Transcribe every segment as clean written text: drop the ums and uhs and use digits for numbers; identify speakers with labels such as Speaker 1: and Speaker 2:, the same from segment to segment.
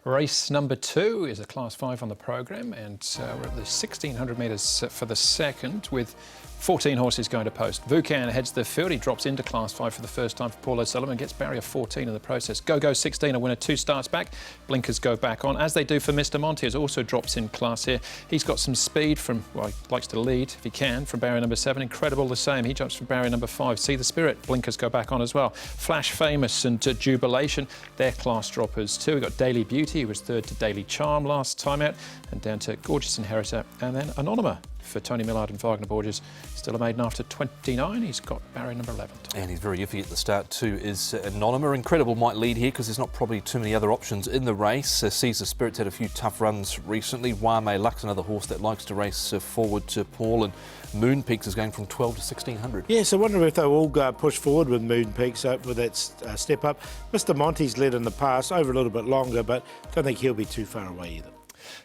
Speaker 1: Race number 2 is a Class 5 on the programme, and we're at the 1600 metres for the second with 14 horses going to post. Vukan heads the field. He drops into Class 5 for the first time for Paul O'Sullivan, gets barrier 14 in the process. Go 16, a winner, 2 starts back. Blinkers go back on, as they do for Mr. Monty, who also drops in class here. He's got some speed from, well, he likes to lead if he can, from barrier number 7. Incredible the same. He jumps from barrier number 5. See the Spirit. Blinkers go back on as well. Flash Famous and Jubilation, they're class droppers too. We've got Daily Beauty, who was third to Daily Charm last time out, and down to Gorgeous Inheritor, and then Anonyma for Tony Millard and Wagner Borges. Still a maiden after 29. He's got barrier number 11.
Speaker 2: And he's very iffy at the start too, is Anonyma. Incredible might lead here because there's not probably too many other options in the race. Caesar Spirit's had a few tough runs recently. Wame Luck's another horse that likes to race forward to Paul, and Moon Peaks is going from 12 to 1600.
Speaker 3: Yes, I wonder if they'll all push forward with Moon Peaks with that step up. Mr. Monty's led in the past, over a little bit longer, but I don't think he'll be too far away either.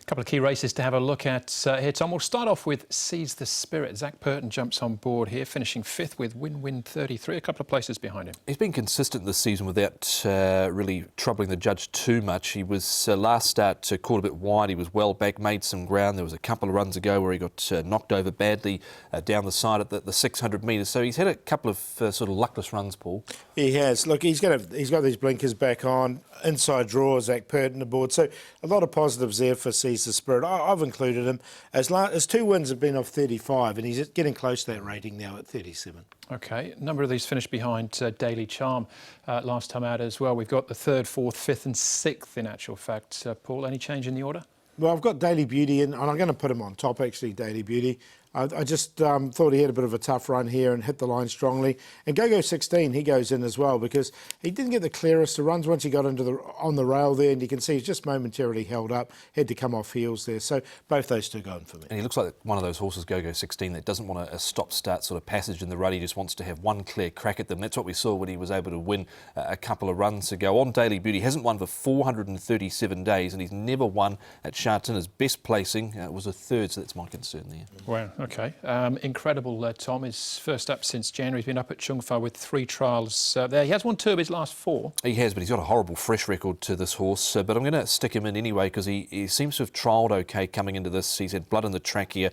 Speaker 1: A couple of key races to have a look at here, Tom. We'll start off with Seize the Spirit. Zach Purton jumps on board here, finishing 5th with Win 33, a couple of places behind him.
Speaker 2: He's been consistent this season without really troubling the judge too much. He was last start caught a bit wide. He was well back, made some ground. There was a couple of runs ago where he got knocked over badly down the side at the 600 metres. So he's had a couple of sort of luckless runs, Paul.
Speaker 3: He has. Look, he's got these blinkers back on, inside draw, Zach Purton aboard. So a lot of positives there for Seize the Spirit. I've included him. His 2 wins have been off 35, and he's getting close to that rating now at 37.
Speaker 1: OK, a number of these finished behind Daily Charm last time out as well. We've got the 3rd, 4th, 5th and 6th in actual fact. Paul, any change in the order?
Speaker 3: Well, I've got Daily Beauty in, and I'm going to put him on top, actually, Daily Beauty. I just thought he had a bit of a tough run here and hit the line strongly. And Go 16, he goes in as well because he didn't get the clearest of runs once he got on the rail there, and you can see he's just momentarily held up, had to come off heels there. So both those two going for me.
Speaker 2: And he looks like one of those horses, Go 16, that doesn't want a stop-start sort of passage in the rut. He just wants to have one clear crack at them. That's what we saw when he was able to win a couple of runs ago. On Daily Beauty, he hasn't won for 437 days, and he's never won at Sha Tin. His best placing was a 3rd, so that's my concern there.
Speaker 1: Wow, OK. Incredible, Tom. His first up since January. He's been up at Chungfa with 3 trials there. He has won 2 of his last 4.
Speaker 2: He has, but he's got a horrible fresh record to this horse. But I'm going to stick him in anyway because he seems to have trialled OK coming into this. He's had blood in the track here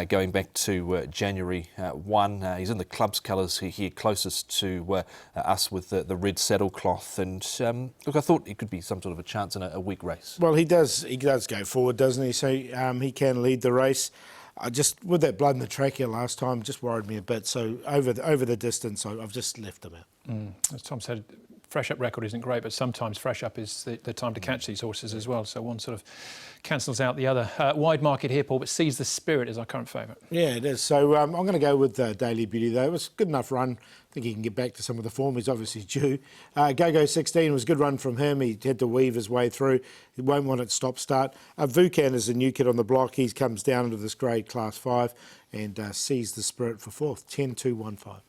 Speaker 2: going back to January 1. He's in the club's colours here, closest to us with the red saddlecloth. And look, I thought he could be some sort of a chance in a weak race.
Speaker 3: Well, he does go forward, doesn't he? So he can lead the race. With that blood in the track here last time, just worried me a bit. So over the distance, I've just left him out.
Speaker 1: As Tom said, fresh up record isn't great, but sometimes fresh up is the time to catch these horses as well. So one sort of cancels out the other. Wide market here, Paul, but Seize the Spirit is our current favourite.
Speaker 3: Yeah, it is. So I'm going to go with Daily Beauty, though. It was a good enough run. I think he can get back to some of the form. He's obviously due. Go 16 was a good run from him. He had to weave his way through. He won't want it stop-start. Vukan is a new kid on the block. He comes down into this grade, Class 5, and Seize the Spirit for 4th, 10-2-1-5.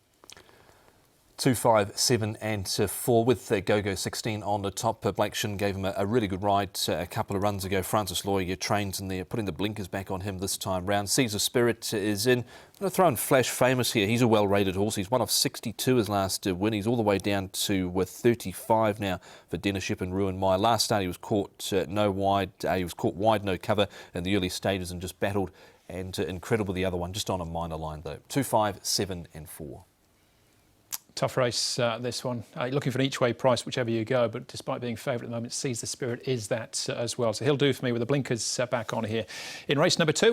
Speaker 2: 2, 5, 7 and 4 with Go 16 on the top. Blake Shin gave him a really good ride a couple of runs ago. Francis Lawyer trains in there, putting the blinkers back on him this time round. Caesar Spirit is in. I'm going to throw in Flash Famous here. He's a well-rated horse. He's one of 62 his last win. He's all the way down to 35 now for Dennership and Ruin Mai. Last start he was caught he was caught wide, no cover in the early stages and just battled. And incredible the other one, just on a minor line though. 2, 5, 7 and 4.
Speaker 1: Tough race, this one. Looking for an each-way price, whichever you go, but despite being favourite at the moment, Seize the Spirit is that as well. So he'll do for me with the blinkers back on here. In race number 2.